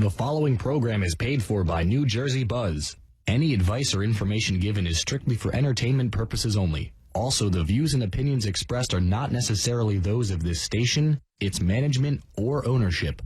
The following program is paid for by NJBuzz. Any advice or information given is strictly for entertainment purposes only. Also, the views and opinions expressed are not necessarily those of this station, its management, or ownership.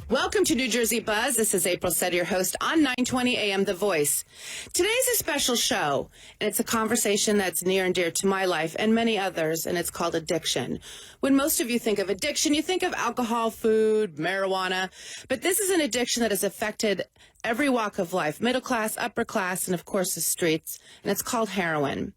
Welcome to NJBuzz. This is April Sette, your host on 920 AM The Voice. Today's a special show, and it's a conversation that's near and dear to my life and many others, and it's called addiction. When most of you think of addiction, you think of alcohol, food, marijuana, but this is an addiction that has affected every walk of life, middle class, upper class, and of course the streets, and it's called heroin.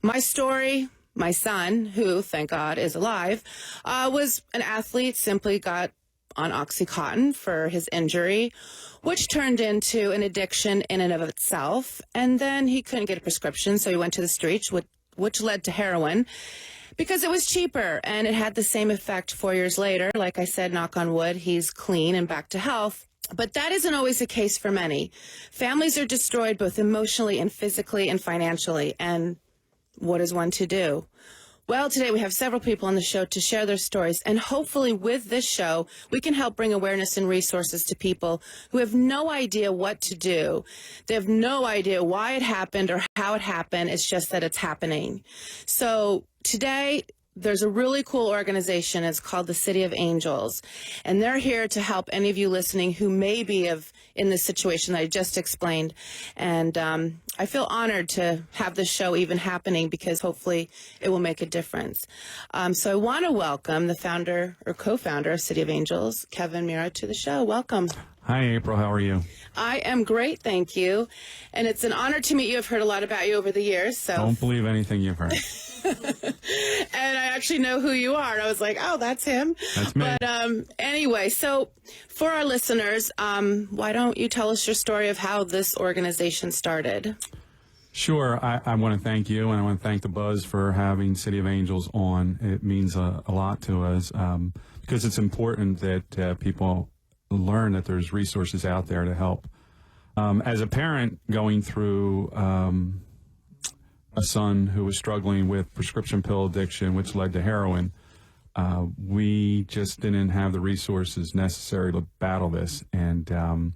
My story, my son, who, thank God, is alive, was an athlete, simply got on Oxycontin for his injury, which turned into an addiction in and of itself. And then he couldn't get a prescription, so he went to the streets, which led to heroin because it was cheaper, and it had the same effect 4 years later. Like I said, knock on wood, he's clean and back to health. But that isn't always the case for many. Families are destroyed both emotionally and physically and financially. And what is one to do? Well, today we have several people on the show to share their stories, and hopefully with this show, we can help bring awareness and resources to people who have no idea what to do. They have no idea why it happened or how it happened. It's just that it's happening. So today, there's a really cool organization. It's called the City of Angels, and they're here to help any of you listening who may be in the situation that I just explained. And I feel honored to have this show even happening because hopefully it will make a difference. So I want to welcome the founder or co-founder of City of Angels, Kevin Meara, to the show. Welcome. Hi, April. How are you? I am great, thank you. And it's an honor to meet you. I've heard a lot about you over the years. So don't believe anything you've heard. And I actually know who you are. And I was like, oh, that's him. That's me. But anyway, so for our listeners, why don't you tell us your story of how this organization started? Sure. I want to thank you, and I want to thank the Buzz for having City of Angels on. It means a lot to us because it's important that people learn that there's resources out there to help. As a parent going through a son who was struggling with prescription pill addiction, which led to heroin, we just didn't have the resources necessary to battle this. And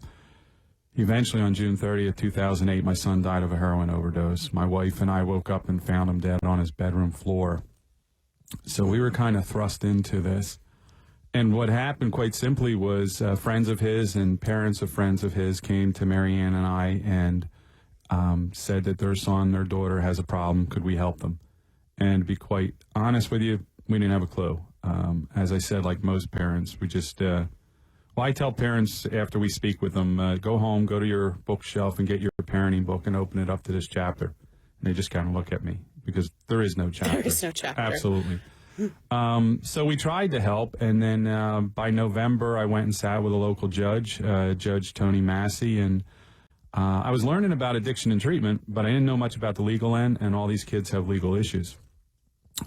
eventually on June 30th, 2008, my son died of a heroin overdose. My wife and I woke up and found him dead on his bedroom floor. So we were kind of thrust into this. And what happened, quite simply, was friends of his and parents of friends of his came to Marianne and I and said that their son, their daughter, has a problem. Could we help them? And to be quite honest with you, we didn't have a clue. As I said, like most parents, we just, I tell parents after we speak with them, go home, go to your bookshelf and get your parenting book and open it up to this chapter. And they just kind of look at me because there is no chapter. There is no chapter. Absolutely. So we tried to help, and then by November, I went and sat with a local judge, Judge Tony Massey, and I was learning about addiction and treatment, but I didn't know much about the legal end, and all these kids have legal issues.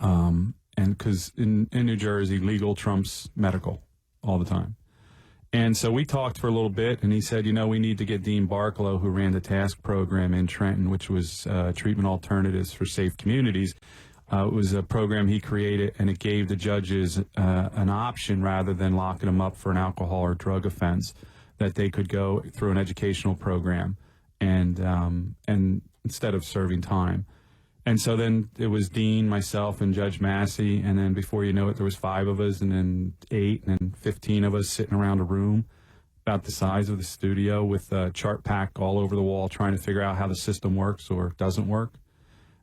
And because in New Jersey, legal trumps medical all the time. And so we talked for a little bit, and he said, we need to get Dean Barklow, who ran the TASK program in Trenton, which was Treatment Alternatives for Safe Communities. It was a program he created, and it gave the judges an option rather than locking them up for an alcohol or drug offense, that they could go through an educational program and instead of serving time. And so then it was Dean, myself, and Judge Massey, and then before you know it, there was 5 of us, and then 8, and then 15 of us sitting around a room about the size of the studio with a chart pack all over the wall trying to figure out how the system works or doesn't work.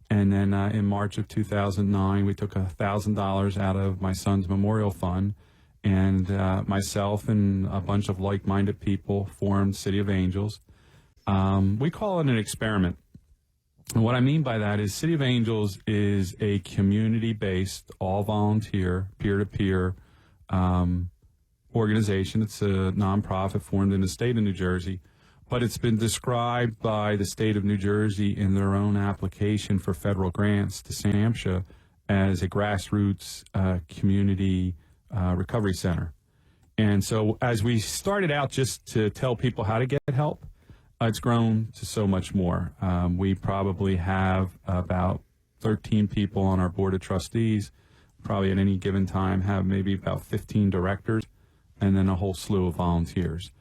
And then in March of 2009, we took $1,000 out of my son's memorial fund, and myself and a bunch of like-minded people formed City of Angels. We call it an experiment. And what I mean by that is City of Angels is a community-based, all-volunteer, peer-to-peer organization. It's a nonprofit formed in the state of New Jersey. but it's been described by the state of New Jersey in their own application for federal grants to SAMHSA as a grassroots community recovery center. And so as we started out just to tell people how to get help, it's grown to so much more. We probably have about 13 people on our board of trustees, probably at any given time have maybe about 15 directors, and then a whole slew of volunteers.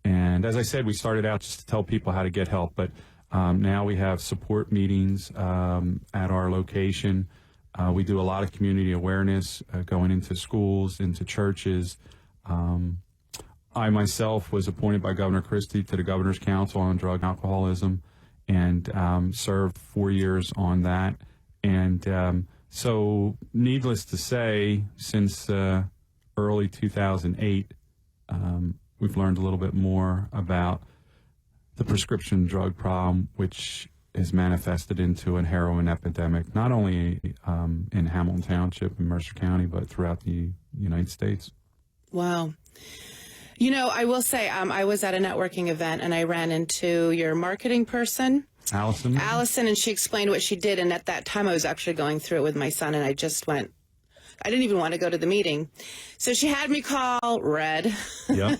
And as I said, we started out just to tell people how to get help, but now we have support meetings at our location. We do a lot of community awareness going into schools, into churches. I myself was appointed by Governor Christie to the Governor's Council on Drug and Alcoholism and served 4 years on that. And so needless to say, since early 2008, we've learned a little bit more about the prescription drug problem, which is manifested into a heroin epidemic, not only in Hamilton Township and Mercer County, but throughout the United States. Wow. You know, I will say I was at a networking event and I ran into your marketing person, Allison, and she explained what she did. And at that time, I was actually going through it with my son, and I just went, I didn't even want to go to the meeting. So she had me call Red. Yeah.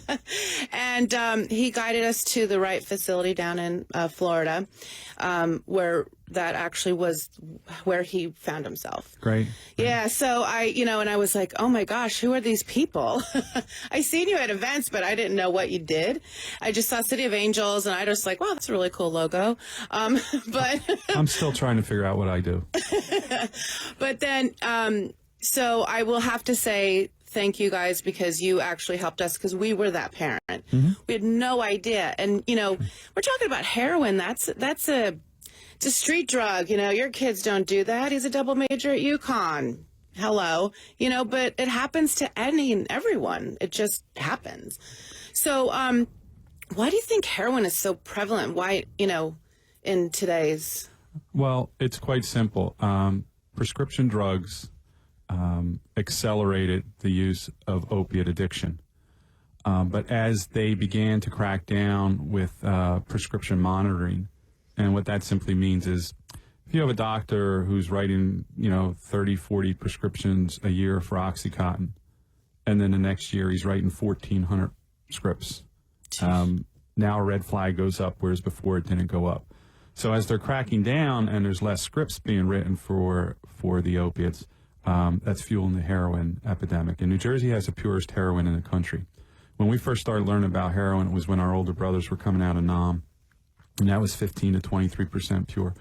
And he guided us to the right facility down in Florida, where that actually was where he found himself. Great. Yeah. So and I was like, oh my gosh, who are these people? I seen you at events, but I didn't know what you did. I just saw City of Angels, and I just like, wow, that's a really cool logo. But I'm still trying to figure out what I do. But then, so I will have to say thank you guys, because you actually helped us, because we were that parent. Mm-hmm. We had no idea. And, we're talking about heroin. It's a street drug. Your kids don't do that. He's a double major at UConn. Hello. But it happens to any and everyone. It just happens. So why do you think heroin is so prevalent? Why, in today's... Well, it's quite simple. Prescription drugs accelerated the use of opiate addiction. But as they began to crack down with prescription monitoring, and what that simply means is if you have a doctor who's writing, 30, 40 prescriptions a year for OxyContin, and then the next year he's writing 1,400 scripts, now a red flag goes up, whereas before it didn't go up. So as they're cracking down and there's less scripts being written for the opiates, that's fueling the heroin epidemic. And New Jersey has the purest heroin in the country. When we first started learning about heroin, it was when our older brothers were coming out of NOM, and that was 15 to 23% pure.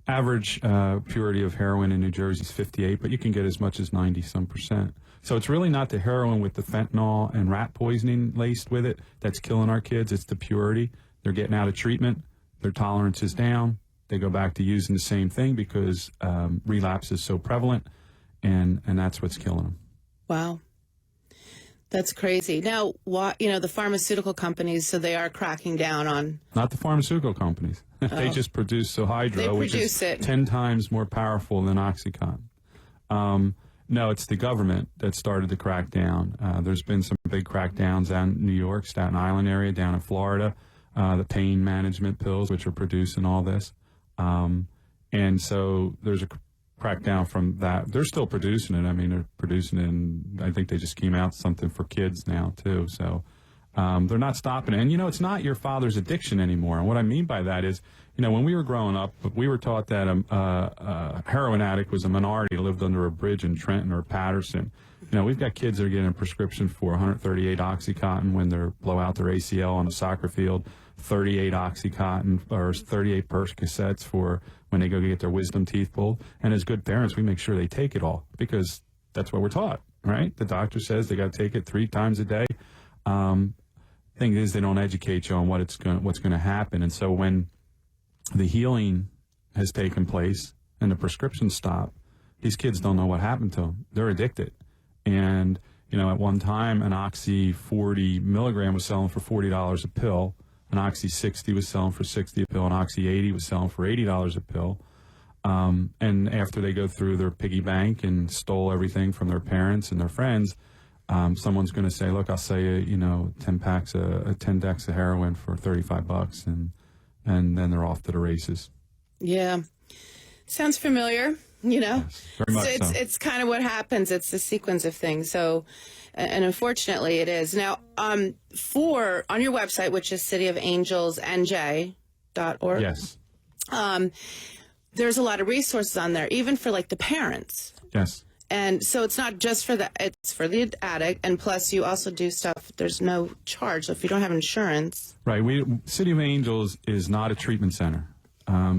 Average purity of heroin in New Jersey is 58, but you can get as much as 90-some%. So it's really not the heroin with the fentanyl and rat poisoning laced with it that's killing our kids. It's the purity. They're getting out of treatment. Their tolerance is down. They go back to using the same thing because relapse is so prevalent, and that's what's killing them. Wow. That's crazy. Now, the pharmaceutical companies, so they are cracking down on... Not the pharmaceutical companies. They just produce Sohydro, which is 10 times more powerful than OxyContin. No, it's the government that started to crack down. There's been some big crackdowns out in New York, Staten Island area, down in Florida, the pain management pills, which are producing all this. And so there's a crackdown from that. They're still producing it. I mean, they're producing it, and I think they just came out something for kids now, too. So they're not stopping it. And, it's not your father's addiction anymore. And what I mean by that is, when we were growing up, we were taught that a heroin addict was a minority who lived under a bridge in Trenton or Patterson. We've got kids that are getting a prescription for 138 OxyContin when they blow out their ACL on a soccer field, 38 OxyContin or 38 Percocets for when they go get their wisdom teeth pulled. And as good parents, we make sure they take it all because that's what we're taught, right? The doctor says they got to take it 3 times a day. Thing is, they don't educate you on what's going to happen. And so when the healing has taken place and the prescriptions stop, these kids don't know what happened to them. They're addicted. And, at one time, an Oxy 40 milligram was selling for $40 a pill. An Oxy 60 was selling for $60 a pill. An Oxy 80 was selling for $80 a pill. And after they go through their piggy bank and stole everything from their parents and their friends, Someone's going to say, look, I'll sell you, 10 decks of heroin for $35, and then they're off to the races. Yeah. Sounds familiar, Yes, very much so. It's kind of what happens. It's the sequence of things. So, and unfortunately it is. Now, on your website, which is cityofangelsnj.org. Yes. There's a lot of resources on there, even for like the parents. Yes. And so it's not just for it's for the addict, and plus you also do stuff, there's no charge. So if you don't have insurance. Right. City of Angels is not a treatment center.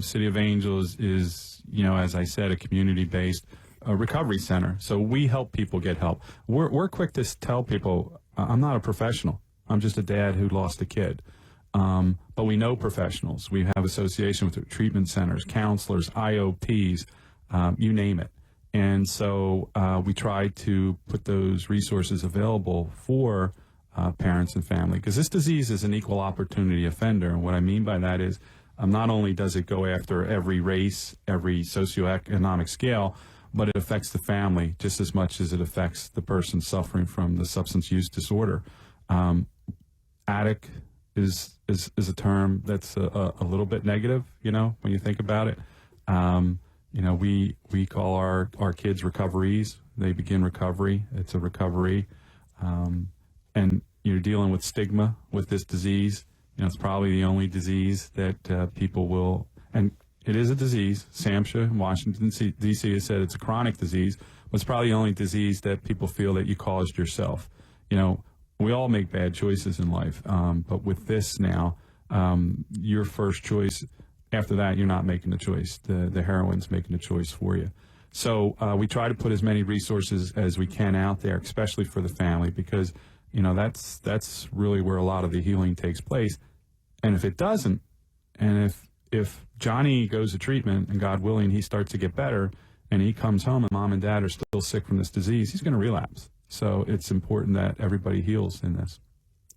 City of Angels is, as I said, a community-based recovery center. So we help people get help. We're quick to tell people, I'm not a professional. I'm just a dad who lost a kid. But we know professionals. We have association with treatment centers, counselors, IOPs, you name it. And so we try to put those resources available for parents and family, because this disease is an equal opportunity offender. And what I mean by that is not only does it go after every race, every socioeconomic scale, but it affects the family just as much as it affects the person suffering from the substance use disorder. Addict is a term that's a little bit negative, when you think about it. We call our kids recoveries. They begin recovery. It's a recovery. And you're dealing with stigma with this disease. It's probably the only disease that people will, and it is a disease. SAMHSA in Washington, D.C. has said it's a chronic disease, but it's probably the only disease that people feel that you caused yourself. We all make bad choices in life, but with this now, your first choice, after that, you're not making the choice. The heroin's making the choice for you. So we try to put as many resources as we can out there, especially for the family, because that's really where a lot of the healing takes place. And if it doesn't, and if Johnny goes to treatment and God willing he starts to get better, and he comes home and mom and dad are still sick from this disease, he's going to relapse. So it's important that everybody heals in this.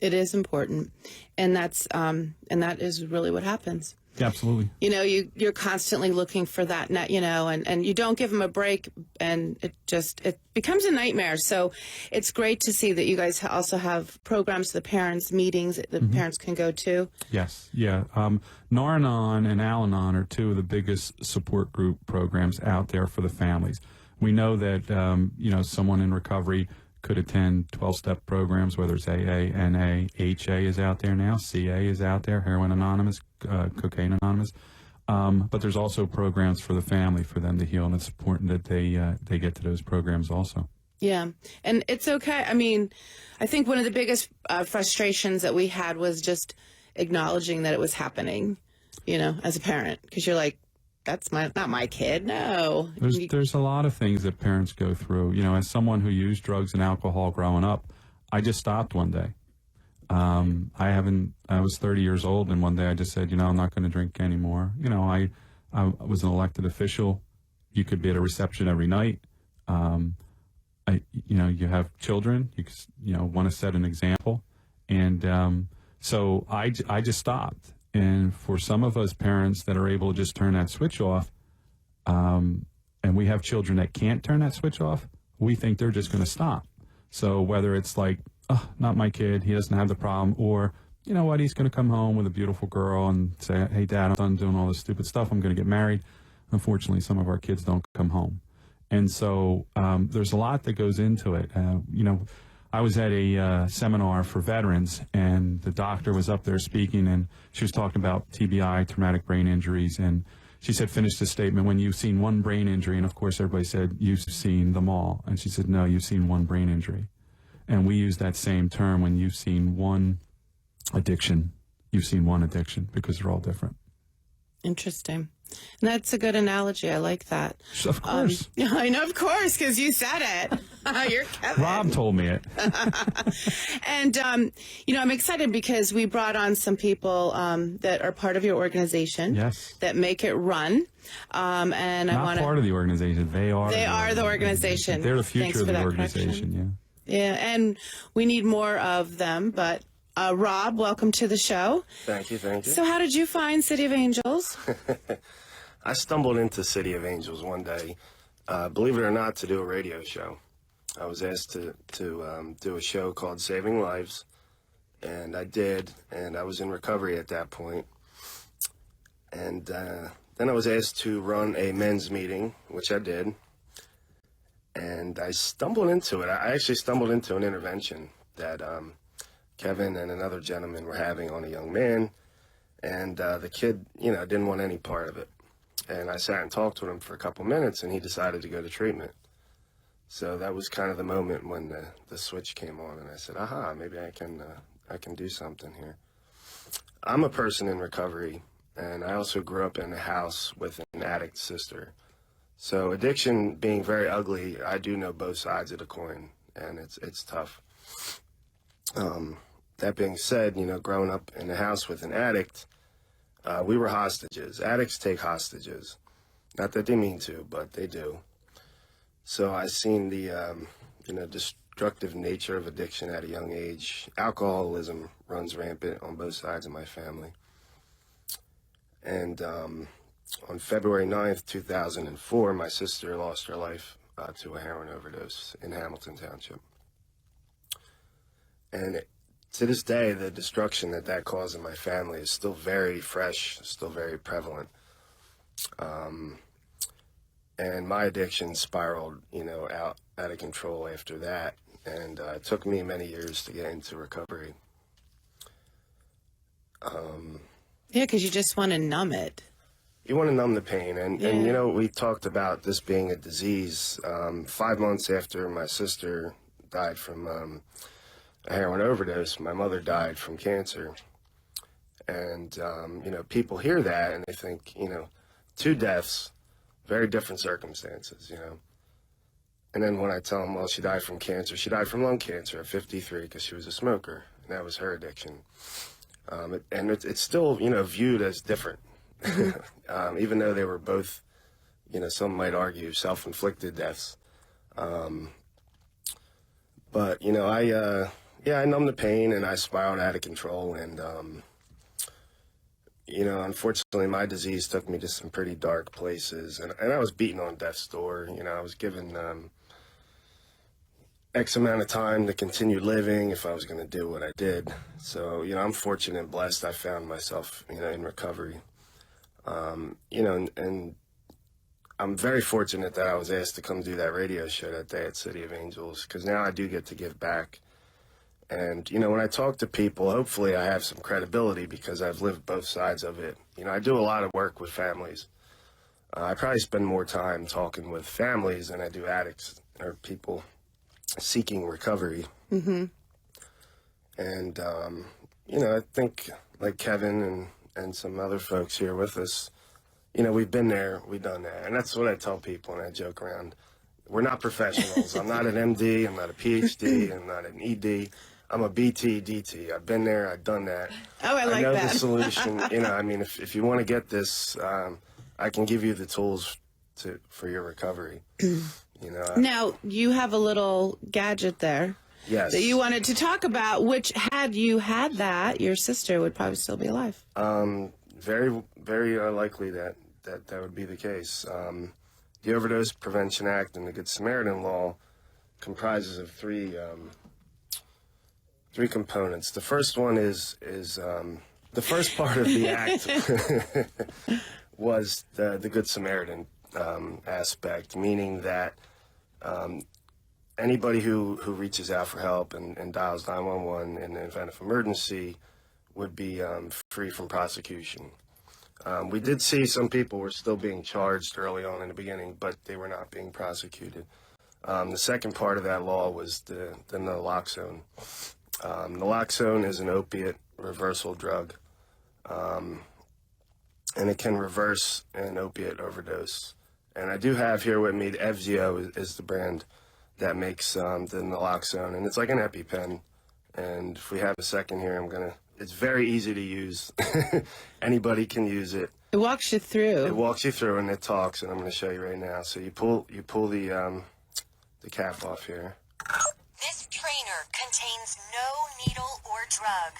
It is important, and that is really what happens. Yeah, absolutely. You're constantly looking for that net, and you don't give them a break, and it becomes a nightmare. So it's great to see that you guys also have programs for the parents, meetings that the parents can go to. Yes, yeah. Nar-Anon and Al-Anon are two of the biggest support group programs out there for the families. We know that, someone in recovery could attend 12-step programs, whether it's AA, NA, HA is out there now, CA is out there, Heroin Anonymous, Cocaine Anonymous. But there's also programs for the family for them to heal, and it's important that they get to those programs also. Yeah, and it's okay. I mean, I think one of the biggest frustrations that we had was just acknowledging that it was happening, as a parent, because you're like, that's not my kid. No. There's a lot of things that parents go through. As someone who used drugs and alcohol growing up, I just stopped one day. I was 30 years old, and one day I just said, I'm not going to drink anymore. I was an elected official. You could be at a reception every night. You have children. You want to set an example, and so I just stopped. And for some of us parents that are able to just turn that switch off, and we have children that can't turn that switch off, we think they're just going to stop. So whether it's like, oh, not my kid, he doesn't have the problem, or, you know what, he's going to come home with a beautiful girl and say, hey, Dad, I'm done doing all this stupid stuff, I'm going to get married. Unfortunately, some of our kids don't come home. And so there's a lot that goes into it. I was at a seminar for veterans, and the doctor was up there speaking, and she was talking about TBI, traumatic brain injuries, and she said, finish this statement, when you've seen one brain injury, and of course everybody said, you've seen them all. And she said, no, you've seen one brain injury. And we use that same term, when you've seen one addiction, you've seen one addiction, because they're all different. Interesting. And that's a good analogy. I like that. Of course. I know, of course, because you said it. You're Kevin. Rob told me it. And, I'm excited because we brought on some people that are part of your organization. Yes. That make it run. And Not part of the organization. They are the organization. They're the future of the organization, yeah. Yeah, and we need more of them, but... Rob, welcome to the show. Thank you. So how did you find City of Angels? I stumbled into City of Angels one day, believe it or not, to do a radio show. I was asked to do a show called Saving Lives, and I did, and I was in recovery at that point. And then I was asked to run a men's meeting, which I did, and I stumbled into it. I actually stumbled into an intervention that Kevin and another gentleman were having on a young man, and the kid, didn't want any part of it. And I sat and talked with him for a couple minutes, and he decided to go to treatment. So that was kind of the moment when the switch came on, and I said, aha, maybe I can do something here. I'm a person in recovery, and I also grew up in a house with an addict sister. So addiction being very ugly, I do know both sides of the coin, and it's tough. That being said, growing up in a house with an addict, we were hostages. Addicts take hostages. Not that they mean to, but they do. So I seen the, destructive nature of addiction at a young age. Alcoholism runs rampant on both sides of my family. And on February 9th, 2004, my sister lost her life to a heroin overdose in Hamilton Township. And to this day, the destruction that caused in my family is still very fresh, still very prevalent. And my addiction spiraled, out of control after that. And it took me many years to get into recovery. Yeah, because you just want to numb it. You want to numb the pain. And we talked about this being a disease. 5 months after my sister died from a heroin overdose, my mother died from cancer. And, people hear that and they think, 2 deaths, very different circumstances, And then when I tell them, well, she died from cancer, she died from lung cancer at 53 because she was a smoker, and that was her addiction. It's still, viewed as different, even though they were both, some might argue, self-inflicted deaths. But, I numbed the pain and I spiraled out of control. And, unfortunately, my disease took me to some pretty dark places. And I was beaten on death's door. I was given X amount of time to continue living if I was going to do what I did. So, I'm fortunate and blessed. I found myself, in recovery. And I'm very fortunate that I was asked to come do that radio show that day at City of Angels, because now I do get to give back. And, when I talk to people, hopefully I have some credibility because I've lived both sides of it. I do a lot of work with families. I probably spend more time talking with families than I do addicts or people seeking recovery. Mm-hmm. And, I think like Kevin and some other folks here with us, we've been there, we've done that. And that's what I tell people when I joke around. We're not professionals. I'm not an MD, I'm not a PhD, I'm not an ED. I'm a BT, DT. I've been there, I've done that. Oh, I like that. I know the solution. If you want to get this, I can give you the tools for your recovery. Now, you have a little gadget there. Yes. That you wanted to talk about, which had you had that, your sister would probably still be alive. Very, very likely that would be the case. The Overdose Prevention Act and the Good Samaritan Law comprises of three components. The first one is the first part of the act was the Good Samaritan aspect, meaning that anybody who reaches out for help and dials 911 in the event of emergency would be free from prosecution. We did see some people were still being charged early on in the beginning, but they were not being prosecuted. The second part of that law was the naloxone. Naloxone is an opiate reversal drug, and it can reverse an opiate overdose. And I do have here with me, the Evzio is the brand that makes the naloxone, and it's like an EpiPen. And if we have a second here, it's very easy to use. Anybody can use it. It walks you through. It walks you through and it talks, and I'm going to show you right now. So you pull the cap off here. This trainer contains no needle or drug.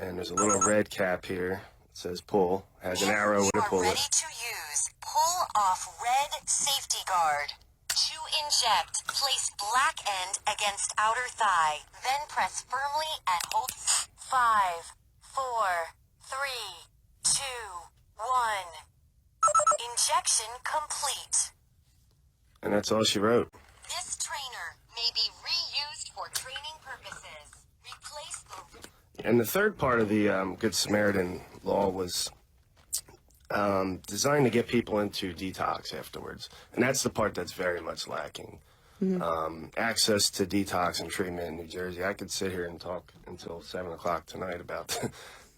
And there's a little red cap here. It says pull. It has an arrow with a pull. Ready to use. Pull off red safety guard. To inject, place black end against outer thigh. Then press firmly and hold. 5, 4, 3, 2, 1. Injection complete. And that's all she wrote. This trainer may be reused for training purposes. Replace the... And the third part of the Good Samaritan law was designed to get people into detox afterwards. And that's the part that's very much lacking. Access to detox and treatment in New Jersey. I could sit here and talk until 7 o'clock tonight about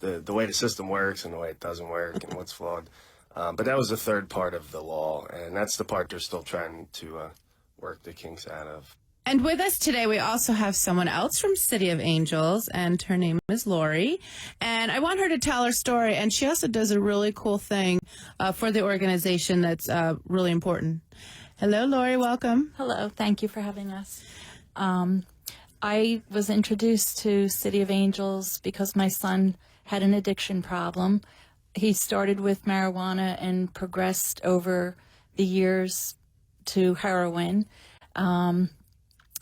the way the system works and the way it doesn't work and what's flawed. But that was the third part of the law, and that's the part they're still trying to work the kinks out of. And with us today, we also have someone else from City of Angels, and her name is Laurie. And I want her to tell her story, and she also does a really cool thing for the organization that's really important. Hello, Laurie. Welcome. Hello. Thank you for having us. I was introduced to City of Angels because my son had an addiction problem. He started with marijuana and progressed over the years to heroin.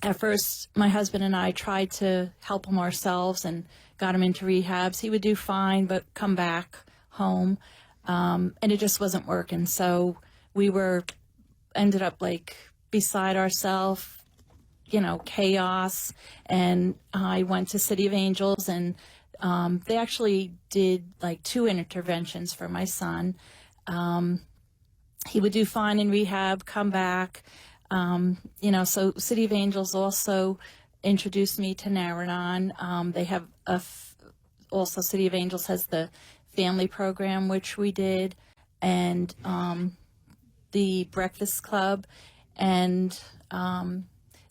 At first, my husband and I tried to help him ourselves and got him into rehabs. He would do fine, but come back home, and it just wasn't working. So we ended up like beside ourselves, chaos. And I went to City of Angels, and they actually did like 2 interventions for my son. He would do fine in rehab, come back. So City of Angels also introduced me to Naranon. They have also City of Angels has the family program, which we did, and the Breakfast Club, and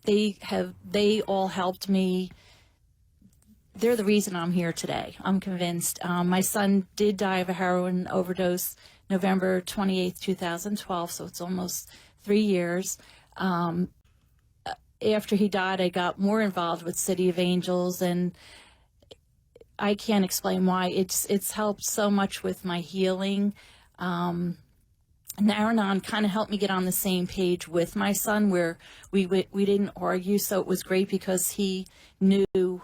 they all helped me. They're the reason I'm here today. I'm convinced. My son did die of a heroin overdose November 28th, 2012, so it's almost 3 years. After he died, I got more involved with City of Angels, and I can't explain why. It's helped so much with my healing. Naranon kind of helped me get on the same page with my son, where we didn't argue, so it was great because he knew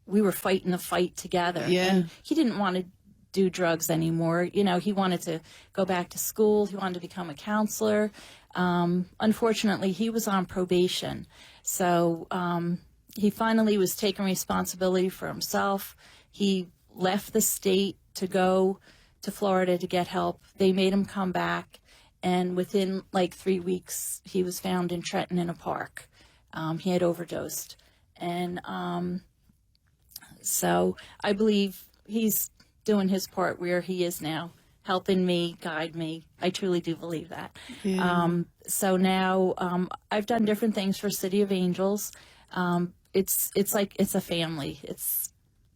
we were fighting the fight together. Yeah. And he didn't want to do drugs anymore. He wanted to go back to school. He wanted to become a counselor. Unfortunately, he was on probation. So he finally was taking responsibility for himself. He left the state to go to Florida to get help. They made him come back. And within like 3 weeks, he was found in Trenton in a park. He had overdosed. And so I believe he's doing his part where he is now, helping me, guide me. I truly do believe that. Yeah. So now I've done different things for City of Angels. It's like it's a family.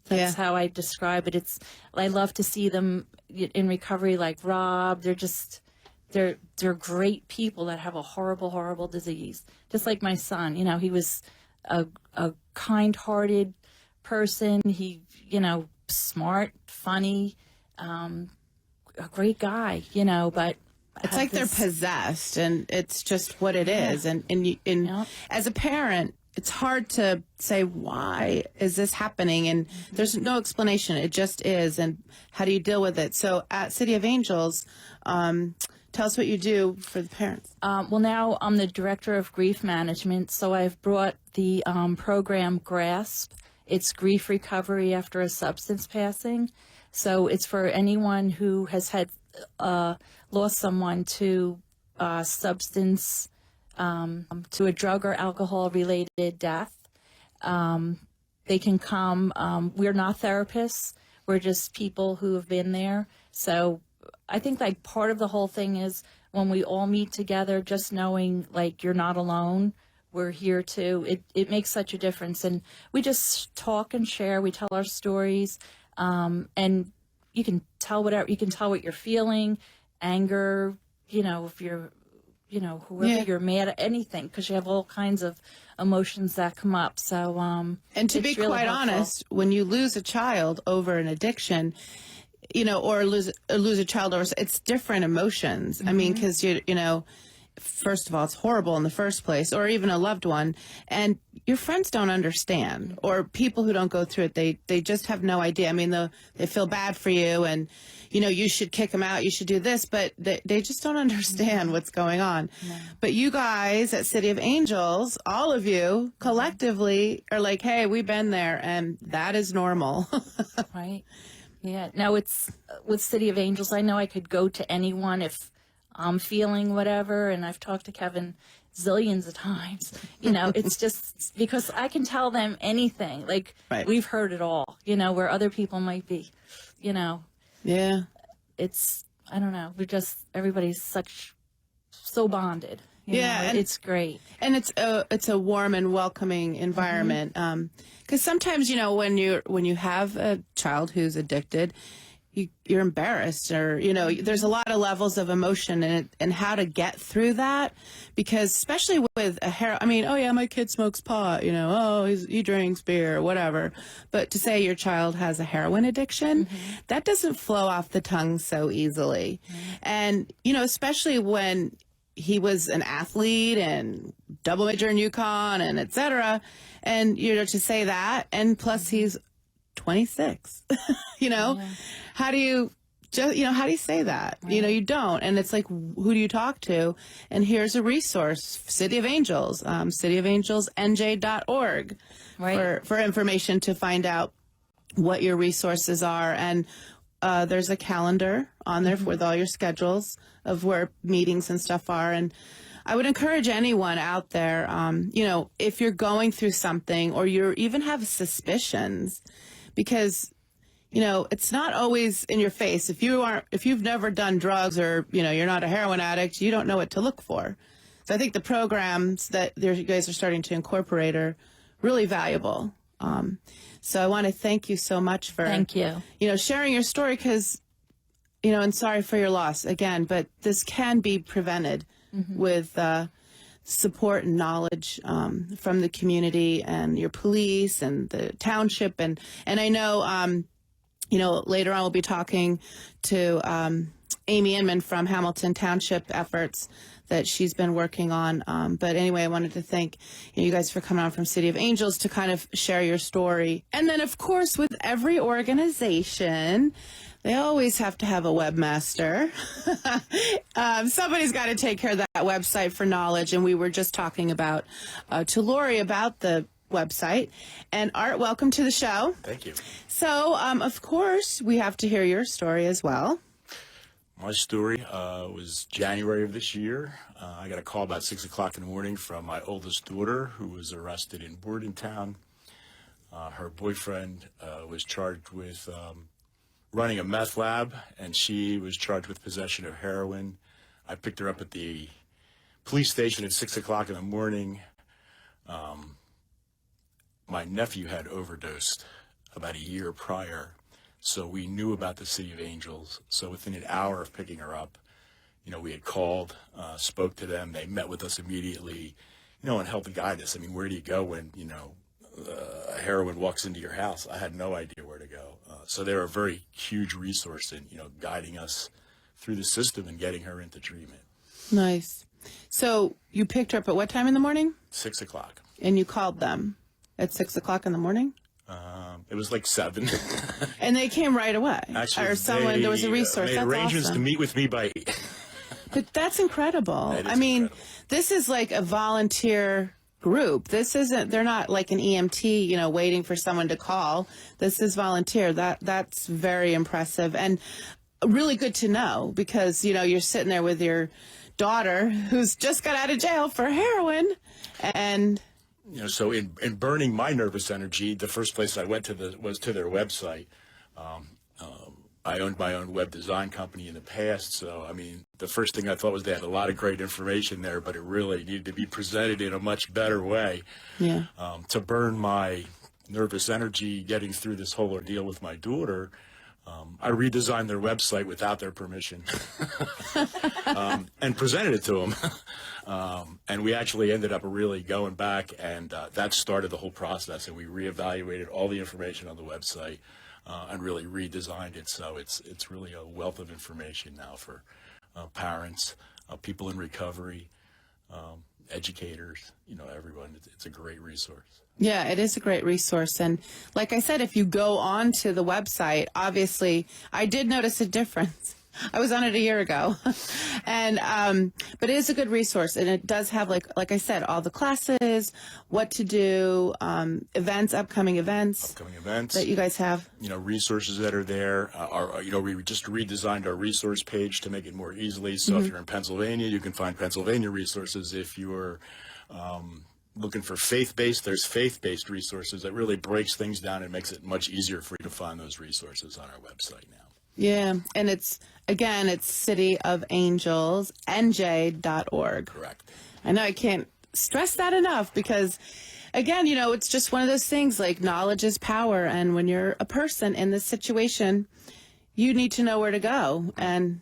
That's how I describe it. I love to see them in recovery, like Rob. They're great people that have a horrible, horrible disease. Just like my son, he was a kind-hearted person. He, smart, funny, a great guy, but it's like they're possessed, and it's just what it is. And as a parent, it's hard to say, why is this happening? And there's no explanation. It just is. And how do you deal with it? So at City of Angels, tell us what you do for the parents. Well, now I'm the director of grief management. So I've brought the program GRASP. It's grief recovery after a substance passing. So it's for anyone who has lost someone to substance, to a drug or alcohol-related death. They can come. We're not therapists. We're just people who have been there. So I think like part of the whole thing is when we all meet together, just knowing like you're not alone. We're here too. It makes such a difference. And we just talk and share. We tell our stories. And you can tell what you're feeling, anger, if you're, whoever you're mad at, anything, because you have all kinds of emotions that come up. So, and to be really quite honest, when you lose a child over an addiction, or lose a child over, it's different emotions. Mm-hmm. I mean, because first of all, it's horrible in the first place, or even a loved one, and your friends don't understand, or people who don't go through it, they just have no idea. I mean, they feel bad for you, and, you know, you should kick them out, you should do this, but they just don't understand what's going on. No. But you guys at City of Angels, all of you collectively are like, hey, we've been there, and that is normal. Right. Yeah. Now, it's with City of Angels, I know I could go to anyone if I'm feeling whatever, and I've talked to Kevin zillions of times. You know, it's just because I can tell them anything. Like, right. We've heard it all, you know, where other people might be, you know. Yeah. It's, I don't know, everybody's so bonded. You know, and it's great. And it's a warm and welcoming environment. Because sometimes, you know, when you have a child who's addicted, you're embarrassed, or, you know, there's a lot of levels of emotion and how to get through that, because especially with I mean, oh yeah, my kid smokes pot, you know, oh, he drinks beer or whatever. But to say your child has a heroin addiction, that doesn't flow off the tongue so easily. And, you know, especially when he was an athlete and double major in UConn and et cetera. And, you know, to say that, and plus he's 26, you know, how do you say that? Right. You know, you don't. And it's like, who do you talk to? And here's a resource, City of Angels, cityofangelsnj.org, right, for information to find out what your resources are. And there's a calendar on there with all your schedules of where meetings and stuff are. And I would encourage anyone out there, you know, if you're going through something or you even have suspicions, because, you know, it's not always in your face. If you've never done drugs, or, you know, you're not a heroin addict, you don't know what to look for. So I think the programs that you guys are starting to incorporate are really valuable. So I want to thank you so much for, you know, sharing your story, because, you know, and sorry for your loss again, but this can be prevented with support and knowledge from the community and your police and the township. And I know, you know, later on we'll be talking to Amy Inman from Hamilton Township efforts that she's been working on. But anyway, I wanted to thank you guys for coming on from City of Angels to kind of share your story. And then, of course, with every organization, they always have to have a webmaster. Somebody's got to take care of that website for knowledge. And we were just talking about to Laurie about the website. And Art, welcome to the show. Thank you. So, of course, we have to hear your story as well. My story was January of this year. I got a call about 6 o'clock in the morning from my oldest daughter, who was arrested in Bordentown. Her boyfriend was charged with running a meth lab, and she was charged with possession of heroin. I picked her up at the police station at 6 o'clock in the morning. My nephew had overdosed about a year prior, so we knew about the City of Angels. So within an hour of picking her up, you know, we had called, spoke to them. They met with us immediately, you know, and helped guide us. I mean, where do you go when, you know, heroin walks into your house? I had no idea where to go. So they were a very huge resource in, you know, guiding us through the system and getting her into treatment. Nice. So you picked her up at what time in the morning? 6 o'clock. And you called them at 6 o'clock in the morning? It was like 7. And they came right away? Actually, or someone, there was a resource. Made That's arrangements awesome. to meet with me by 8. But that's incredible. That is I mean, incredible. This is like a volunteer group. This isn't, they're not like an EMT, you know, waiting for someone to call. This is volunteer. That's very impressive and really good to know, because, you know, you're sitting there with your daughter who's just got out of jail for heroin, and you know, so in burning my nervous energy, the first place I went to was to their website. I owned my own web design company in the past, so I mean, the first thing I thought was they had a lot of great information there, but it really needed to be presented in a much better way. Yeah. To burn my nervous energy getting through this whole ordeal with my daughter, I redesigned their website without their permission and presented it to them. And we actually ended up really going back, and that started the whole process, and we reevaluated all the information on the website and really redesigned it. So it's really a wealth of information now for parents, people in recovery, educators, everyone. It's a great resource. Yeah, it is a great resource. And like I said, if you go on to the website, obviously, I did notice a difference. I was on it a year ago. And but it is a good resource, and it does have, like I said, all the classes, what to do, upcoming events that you guys have. Resources that are there. We just redesigned our resource page to make it more easily. So if you're in Pennsylvania, you can find Pennsylvania resources. If you're looking for faith-based, there's faith-based resources that really breaks things down and makes it much easier for you to find those resources on our website now. Yeah, and it's City of Angels, NJ.org. Correct. I know I can't stress that enough because, again, it's just one of those things, like knowledge is power. And when you're a person in this situation, you need to know where to go. And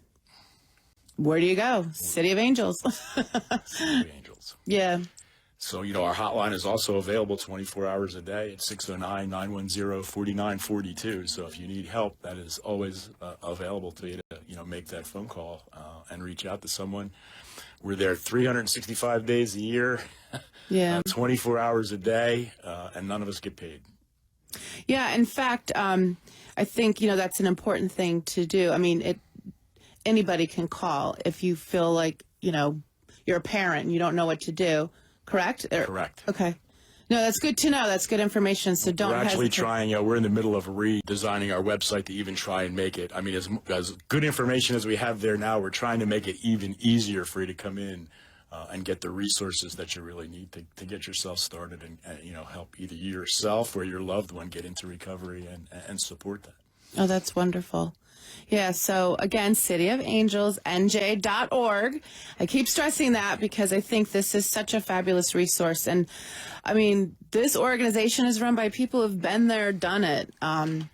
where do you go? City of Angels. City of Angels. Yeah. So, our hotline is also available 24 hours a day at 609-910-4942. So if you need help, that is always available to you to, make that phone call and reach out to someone. We're there 365 days a year, 24 hours a day, and none of us get paid. Yeah, in fact, I think, that's an important thing to do. I mean, anybody can call if you feel like, you're a parent and you don't know what to do. Correct? Correct. Okay. No, that's good to know. That's good information. So don't hesitate. We're actually trying, we're in the middle of redesigning our website to even try and make it, as good information as we have there now, we're trying to make it even easier for you to come in and get the resources that you really need to get yourself started and help either yourself or your loved one get into recovery and support that. Oh, that's wonderful. Yeah, so again, City of Angels, NJ.org. I keep stressing that because I think this is such a fabulous resource. And, this organization is run by people who've been there, done it. They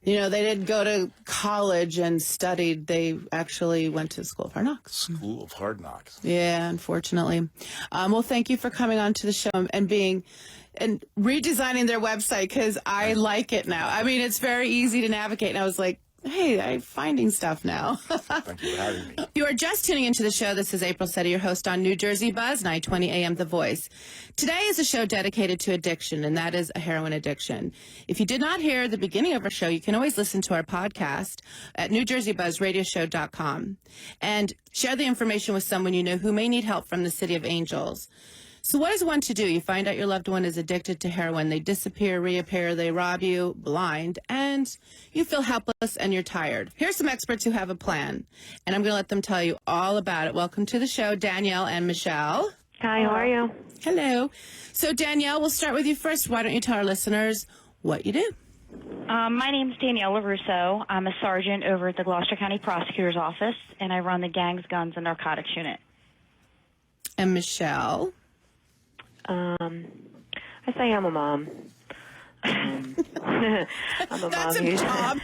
didn't go to college and studied. They actually went to School of Hard Knocks. School of Hard Knocks. Yeah, unfortunately. Well, thank you for coming on to the show and redesigning their website because I like it now. It's very easy to navigate. And I was like, hey, I'm finding stuff now. Thank you for having me. You are just tuning into the show. This is April Sette, your host on NJBuzz, 920 AM The Voice. Today is a show dedicated to addiction, and that is a heroin addiction. If you did not hear the beginning of our show, you can always listen to our podcast at NJBuzzRadioshow.com and share the information with someone you know who may need help from the City of Angels. So what is one to do? You find out your loved one is addicted to heroin. They disappear, reappear, they rob you blind, and you feel helpless and you're tired. Here's some experts who have a plan, and I'm going to let them tell you all about it. Welcome to the show, Danielle and Michele. Hi, how are you? Hello. So, Danielle, we'll start with you first. Why don't you tell our listeners what you do? My name's Danielle Lorusso. I'm a sergeant over at the Gloucester County Prosecutor's Office, and I run the Gangs, Guns, and Narcotics Unit. And Michele? I say I'm a mom. I'm a That's mom a who's job.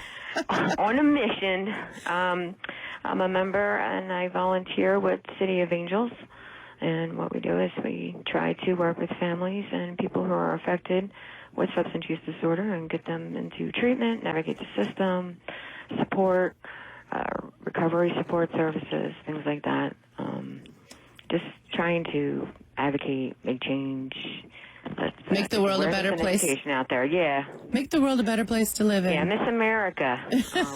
on a mission. I'm a member, and I volunteer with City of Angels. And what we do is we try to work with families and people who are affected with substance use disorder and get them into treatment, navigate the system, support, recovery support services, things like that. Just trying to advocate, make change. Make the world a better place. Education out there, yeah. Make the world a better place to live in. Yeah, Miss America.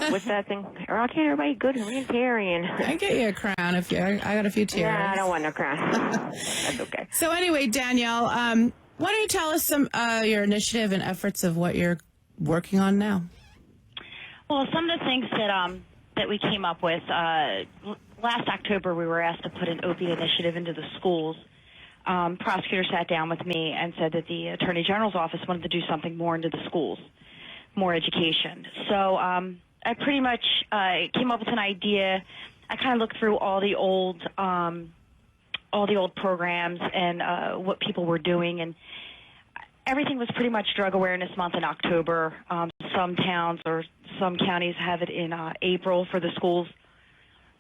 What's that thing? Or can't everybody good humanitarian? I get you a crown if you. I got a few tears. Yeah, I don't want no crown. That's okay. So anyway, Danielle, why don't you tell us some your initiative and efforts of what you're working on now? Well, some of the things that we came up with, last October we were asked to put an opiate initiative into the schools. Prosecutor sat down with me and said that the Attorney General's office wanted to do something more into the schools, more education. So I pretty much came up with an idea. I kind of looked through all the old programs and what people were doing, and everything was pretty much Drug Awareness Month in October. Some towns or some counties have it in April for the schools,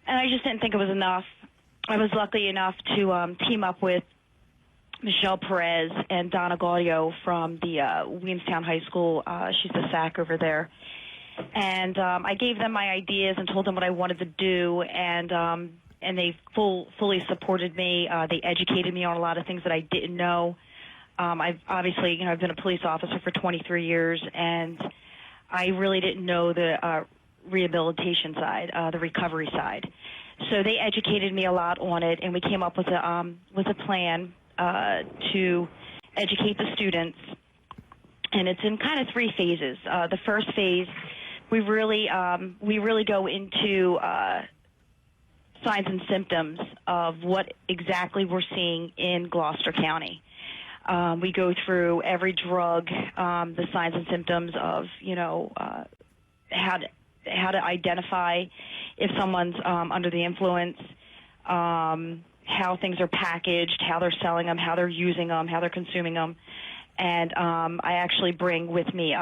and I just didn't think it was enough. I was lucky enough to team up with Michele Perez and Donna Gaudio from the Williamstown High School. She's the SAC over there. And I gave them my ideas and told them what I wanted to do. And they fully supported me. They educated me on a lot of things that I didn't know. I've obviously, I've been a police officer for 23 years, and I really didn't know the rehabilitation side, the recovery side. So they educated me a lot on it, and we came up with a plan to educate the students. And it's in kind of 3 phases. The first phase, we really go into signs and symptoms of what exactly we're seeing in Gloucester County. We go through every drug, the signs and symptoms of, how to identify if someone's under the influence, how things are packaged, how they're selling them, how they're using them, how they're consuming them. And I actually bring with me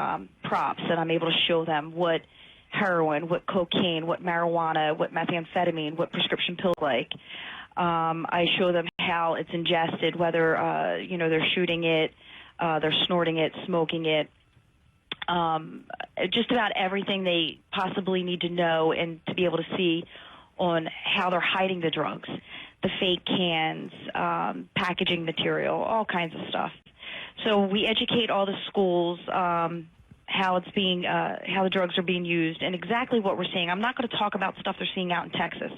props, and I'm able to show them what heroin, what cocaine, what marijuana, what methamphetamine, what prescription pills like. I show them how it's ingested, whether they're shooting it, they're snorting it, smoking it. Just about everything they possibly need to know and to be able to see on how they're hiding the drugs, the fake cans, packaging material, all kinds of stuff. So we educate all the schools how the drugs are being used and exactly what we're seeing. I'm not going to talk about stuff they're seeing out in Texas.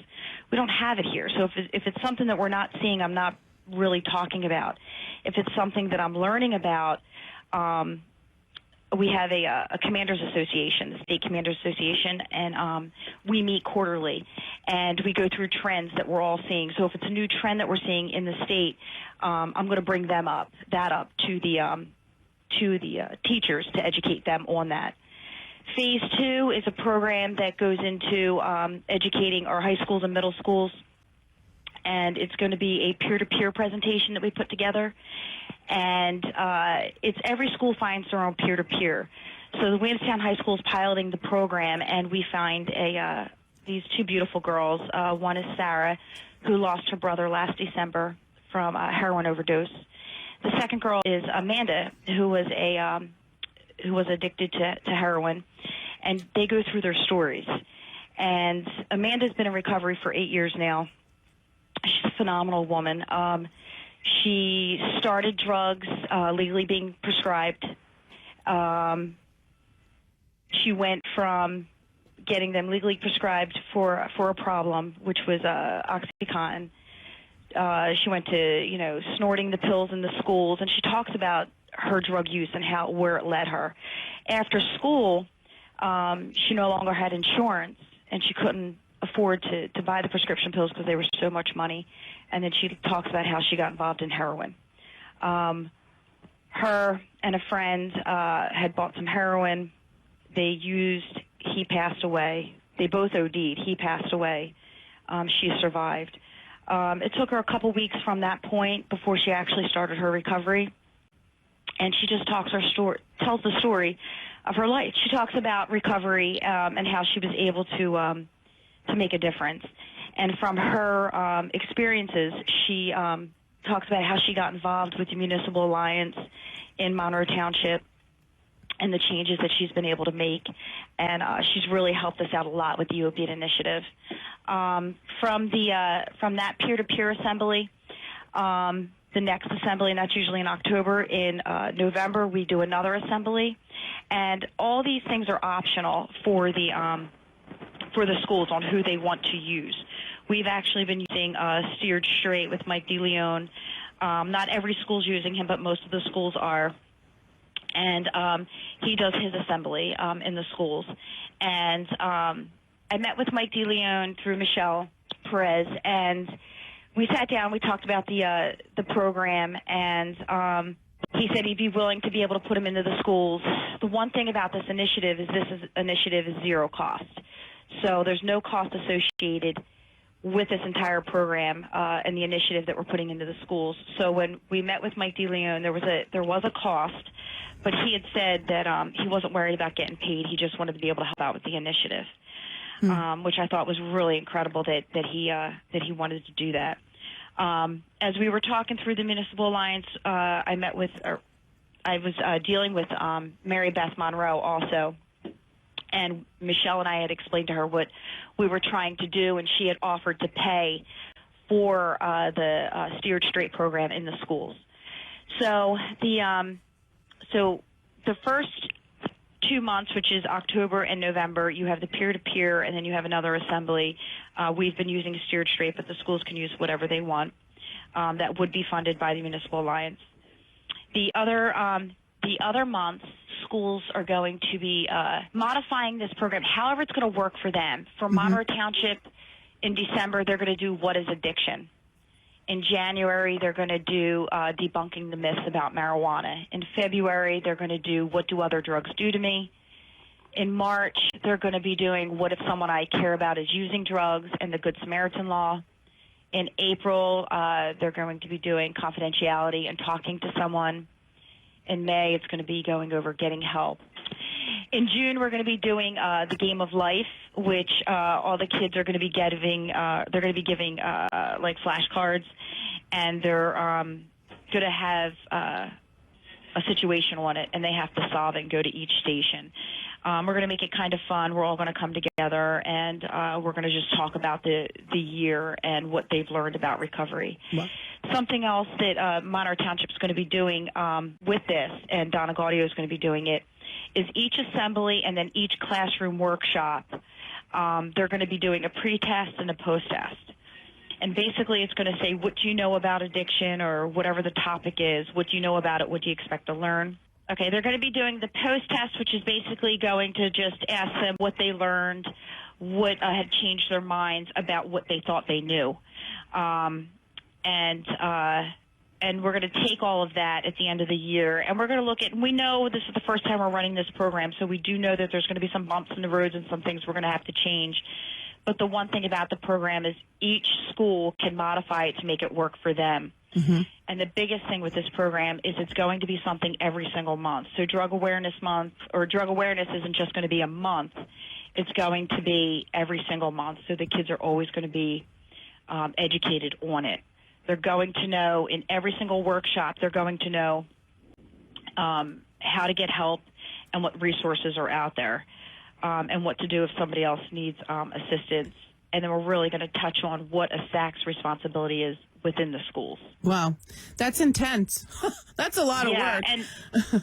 We don't have it here. So if it's something that we're not seeing, I'm not really talking about. If it's something that I'm learning about, we have a Commanders Association, the State Commanders Association, and we meet quarterly, and we go through trends that we're all seeing. So if it's a new trend that we're seeing in the state, I'm going to bring that up to the teachers to educate them on that. Phase 2 is a program that goes into educating our high schools and middle schools, and it's going to be a peer-to-peer presentation that we put together. And it's every school finds their own peer-to-peer. So the Williamstown High School is piloting the program, and we find these 2 beautiful girls. One is Sarah, who lost her brother last December from a heroin overdose. The second girl is Amanda, who was addicted to heroin, and they go through their stories. And Amanda's been in recovery for 8 years now. She's a phenomenal woman. She started drugs legally being prescribed. She went from getting them legally prescribed for a problem, which was OxyContin. She went to snorting the pills in the schools, and she talks about her drug use and where it led her. After school, she no longer had insurance, and she couldn't afford to buy the prescription pills because they were so much money. And then she talks about how she got involved in heroin. Her and a friend had bought some heroin. They used. He passed away. They both OD'd. He passed away. She survived. It took her a couple weeks from that point before she actually started her recovery. And she just tells the story of her life. She talks about recovery and how she was able to make a difference. And from her experiences, she talks about how she got involved with the Municipal Alliance in Monroe Township and the changes that she's been able to make. And she's really helped us out a lot with the Opiate Initiative. From that peer-to-peer assembly, the next assembly, and that's usually in October, in November we do another assembly. And all these things are optional for the schools on who they want to use. We've actually been using Steered Straight with Mike DeLeon. Not every school's using him, but most of the schools are. And he does his assembly in the schools. And I met with Mike DeLeon through Michele Perez, and we sat down. We talked about the program, and he said he'd be willing to be able to put him into the schools. The one thing about this initiative is initiative is zero cost. So there's no cost associated with this entire program and the initiative that we're putting into the schools. So when we met with Mike DeLeon, there was a cost, but he had said that he wasn't worried about getting paid. He just wanted to be able to help out with the initiative, which I thought was really incredible that he wanted to do that. As we were talking through the Municipal Alliance, I was dealing with Mary Beth Monroe also. And Michele and I had explained to her what we were trying to do, and she had offered to pay for the Steered Straight program in the schools. So the first 2 months, which is October and November, you have the peer-to-peer, and then you have another assembly. We've been using Steered Straight, but the schools can use whatever they want. That would be funded by the Municipal Alliance. The other months, schools are going to be modifying this program, however it's going to work for them. For Monroe Township, in December, they're going to do What is Addiction? In January, they're going to do Debunking the Myths about Marijuana. In February, they're going to do What Do Other Drugs Do to Me? In March, they're going to be doing What If Someone I Care About Is Using Drugs and the Good Samaritan Law. In April, they're going to be doing Confidentiality and Talking to Someone. In May, it's going to be going over Getting Help. In June, we're going to be doing the Game of Life, which all the kids are going to be giving. They're going to be giving like flashcards, and they're going to have a situation on it, and they have to solve it and go to each station. We're going to make it kind of fun. We're all going to come together, and we're going to just talk about the year and what they've learned about recovery. What? Something else that Monroe Township is going to be doing with this, and Donna Gaudio is going to be doing it, is each assembly and then each classroom workshop, they're going to be doing a pre-test and a post-test. And basically it's going to say, what do you know about addiction, or whatever the topic is, what do you know about it, what do you expect to learn? Okay, they're going to be doing the post-test, which is basically going to just ask them what they learned, what had changed their minds about what they thought they knew. And we're going to take all of that at the end of the year, and we're going to look at, we know this is the first time we're running this program, so we do know that there's going to be some bumps in the roads and some things we're going to have to change. But the one thing about the program is each school can modify it to make it work for them. And the biggest thing with this program is it's going to be something every single month. So Drug Awareness Month, or Drug Awareness isn't just going to be a month. It's going to be every single month, so the kids are always going to be educated on it. They're going to know in every single workshop, they're going to know how to get help and what resources are out there, and what to do if somebody else needs assistance. And then we're really going to touch on what a SAC's responsibility is within the schools. Wow, that's intense. That's a lot of work.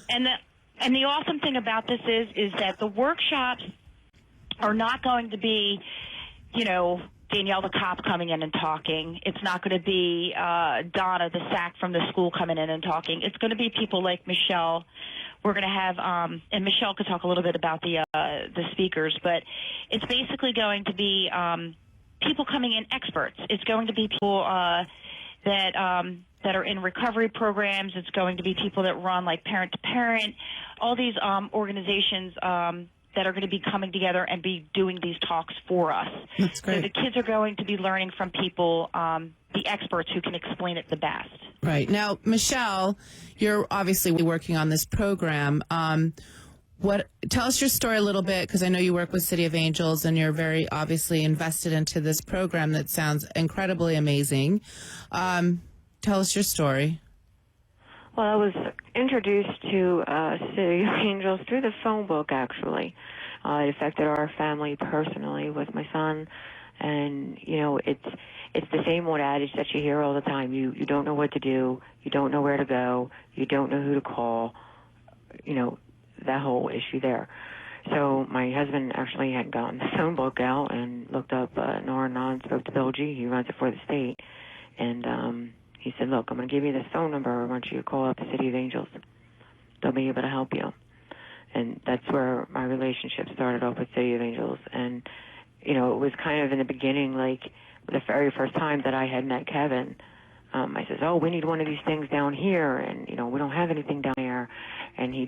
And the awesome thing about this is that the workshops are not going to be, you know, Danielle the cop coming in and talking. It's not going to be Donna the SAC from the school coming in and talking. It's going to be people like Michele. We're going to have, and Michele could talk a little bit about the speakers, but it's basically going to be people coming in, experts. It's going to be people that are in recovery programs. It's going to be people that run like Parent to Parent, all these organizations that are going to be coming together and be doing these talks for us. That's great. So the kids are going to be learning from people, the experts who can explain it the best. Right. Now, Michele, you're obviously working on this program. Tell us your story a little bit, because I know you work with City of Angels and you're very obviously invested into this program that sounds incredibly amazing. Tell us your story. Well, I was introduced to City of Angels through the phone book, actually. It affected our family personally with my son, and, you know, it's the same old adage that you hear all the time. You don't know what to do, you don't know where to go, you don't know who to call, you know, that whole issue there. So my husband actually had gotten the phone book out and looked up and spoke to Bill G. He runs it for the state, and he said, look, I'm going to give you this phone number. I want you to call up the City of Angels. They'll be able to help you. And that's where my relationship started off with City of Angels. And, you know, it was kind of in the beginning, like the very first time that I had met Kevin, I says, oh, we need one of these things down here. And, you know, we don't have anything down there. And he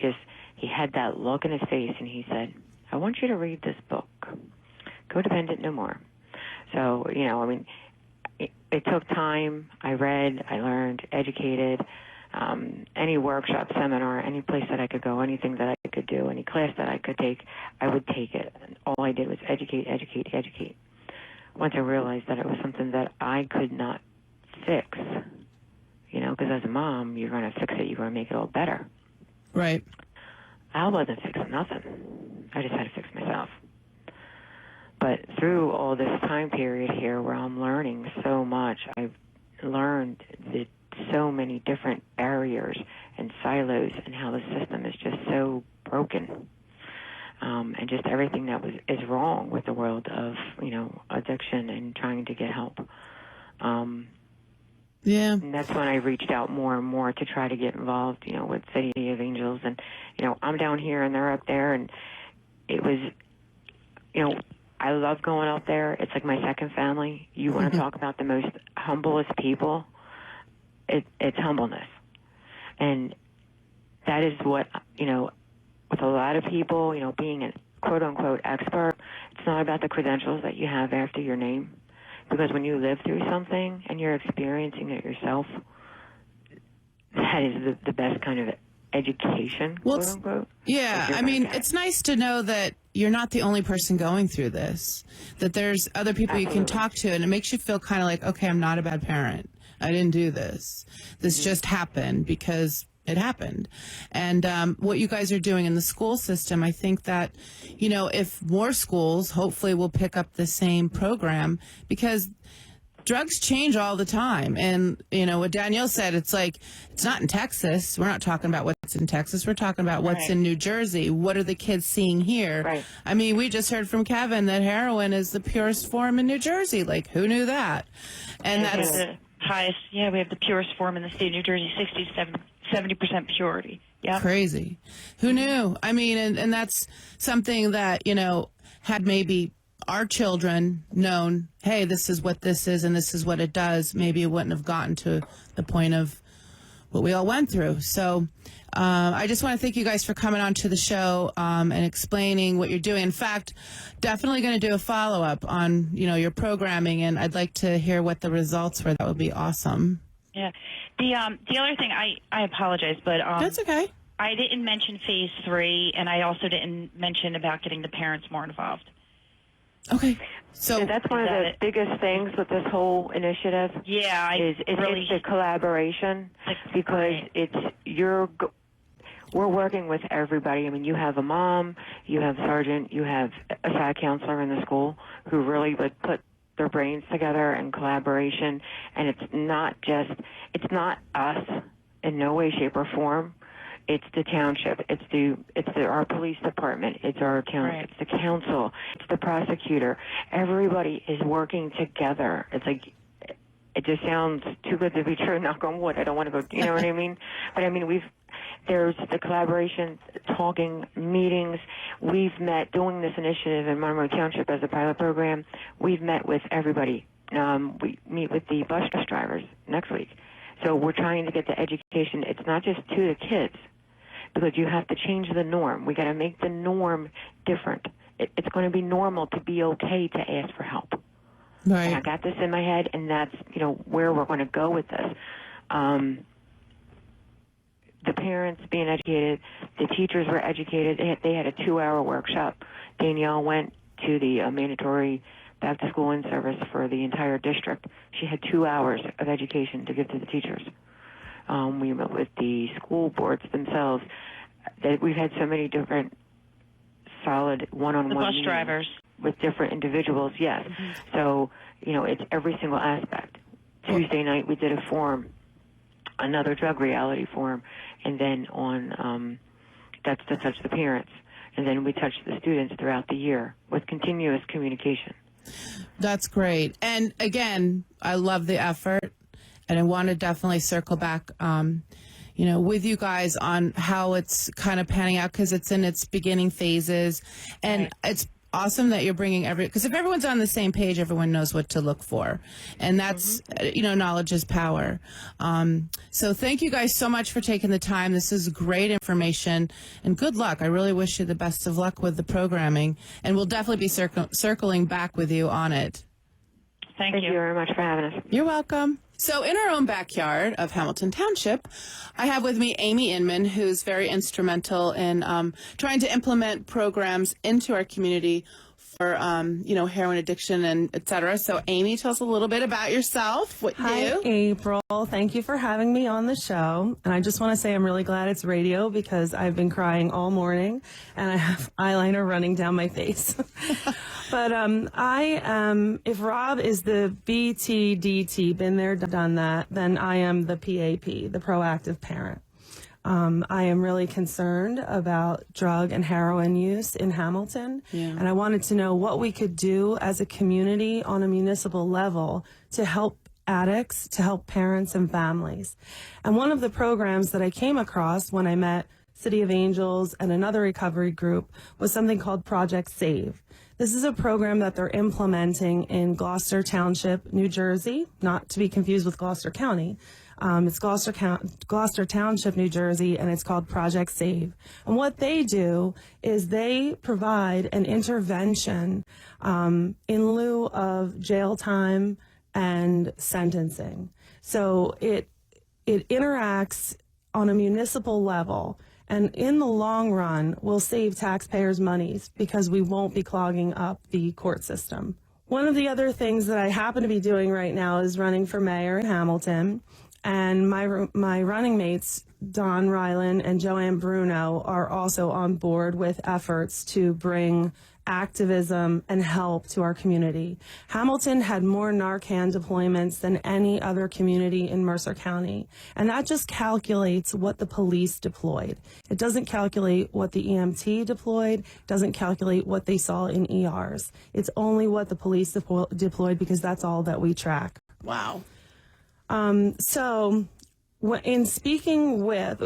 had that look in his face, and he said, I want you to read this book, Codependent No More. So, you know, I mean, it took time. I read, I learned, educated. Any workshop, seminar, any place that I could go, anything that I could do, any class that I could take, I would take it. And all I did was educate, educate, educate. Once I realized that it was something that I could not fix, you know, because as a mom, you're going to fix it, you're going to make it all better. Right. I wasn't fixing nothing. I just had to fix myself. But through all this time period here where I'm learning so much, I've learned that so many different barriers and silos and how the system is just so broken. And just everything that is wrong with the world of, addiction and trying to get help. Yeah. And that's when I reached out more and more to try to get involved, with City of Angels. And, I'm down here and they're up there. And it was, I love going out there. It's like my second family. You want to talk about the most humblest people. It's humbleness. And that is what, with a lot of people, being a quote-unquote expert, it's not about the credentials that you have after your name. Because when you live through something and you're experiencing it yourself, that is the best kind of education, quote-unquote. Yeah, I mean, it's nice to know that you're not the only person going through this, that there's other people you can talk to, and it makes you feel kind of like, okay, I'm not a bad parent. I didn't do this. This just happened because it happened. And what you guys are doing in the school system, I think that, if more schools hopefully will pick up the same program, because drugs change all the time. And, what Danielle said, it's like, it's not in Texas. We're not talking about what's in Texas. We're talking about what's in New Jersey. What are the kids seeing here? Right. I mean, we just heard from Kevin that heroin is the purest form in New Jersey. Like, who knew that? And that's the highest. Yeah, we have the purest form in the state of New Jersey, 70% purity. Yeah. Crazy. Who knew? I mean, and that's something that, had maybe our children known, hey, this is what this is and this is what it does, maybe it wouldn't have gotten to the point of what we all went through. So I just want to thank you guys for coming on to the show and explaining what you're doing. In fact, definitely going to do a follow-up on, your programming, and I'd like to hear what the results were. That would be awesome. Yeah. The other thing, I apologize, but That's okay. I didn't mention phase 3, and I also didn't mention about getting the parents more involved. Okay. So that's one of the biggest things with this whole initiative. Yeah, it's the collaboration, because we're working with everybody. I mean, you have a mom, you have a sergeant, you have a side counselor in the school who really put their brains together in collaboration, and it's not us in no way, shape, or form. It's the township. It's our police department. It's our It's the council. It's the prosecutor. Everybody is working together. It's like, it just sounds too good to be true. Knock on wood. I don't want to go. You know what I mean? But I mean, there's the collaboration, talking, meetings. We've met doing this initiative in Monroe Township as a pilot program. We've met with everybody. We meet with the bus drivers next week. So we're trying to get the education. It's not just to the kids, because you have to change the norm. We got to make the norm different. It's going to be normal to be okay to ask for help. Right. And I got this in my head, and that's where we're going to go with this. The parents being educated, the teachers were educated. They had a 2-hour workshop. Danielle went to the mandatory back-to-school in-service for the entire district. She had 2 hours of education to give to the teachers. We met with the school boards themselves. We've had so many different solid one-on-one the bus meetings drivers with different individuals, yes. So, it's every single aspect. Tuesday night we did a forum, another drug reality forum, and then on that's to touch the parents. And then we touch the students throughout the year with continuous communication. That's great. And again, I love the effort, and I want to definitely circle back, with you guys on how it's kind of panning out, because it's in its beginning phases, and it's awesome that you're bringing because if everyone's on the same page, everyone knows what to look for, and that's knowledge is power. So thank you guys so much for taking the time. This is great information, and good luck. I really wish you the best of luck with the programming, and we'll definitely be circling back with you on it. Thank you very much for having us. You're welcome. So in our own backyard of Hamilton Township, I have with me Amy Inman, who's very instrumental in trying to implement programs into our community for, heroin addiction and et cetera. So Amy, tell us a little bit about yourself, what you Hi, do. April. Thank you for having me on the show. And I just want to say I'm really glad it's radio because I've been crying all morning and I have eyeliner running down my face. But I am, if Rob is the BTDT, been there, done that, then I am the PAP, the proactive parent. I am really concerned about drug and heroin use in Hamilton, and I wanted to know what we could do as a community on a municipal level to help addicts, to help parents and families. And one of the programs that I came across when I met City of Angels and another recovery group was something called Project Save. This is a program that they're implementing in Gloucester Township, New Jersey, not to be confused with Gloucester County. It's Gloucester Township, New Jersey, and it's called Project Save. And what they do is they provide an intervention in lieu of jail time and sentencing. So it interacts on a municipal level, and in the long run will save taxpayers' monies because we won't be clogging up the court system. One of the other things that I happen to be doing right now is running for mayor in Hamilton. And my running mates, Don Ryland and Joanne Bruno, are also on board with efforts to bring activism and help to our community. Hamilton had more Narcan deployments than any other community in Mercer County. And that just calculates what the police deployed. It doesn't calculate what the EMT deployed, doesn't calculate what they saw in ERs. It's only what the police deployed because that's all that we track. Wow. So in speaking with,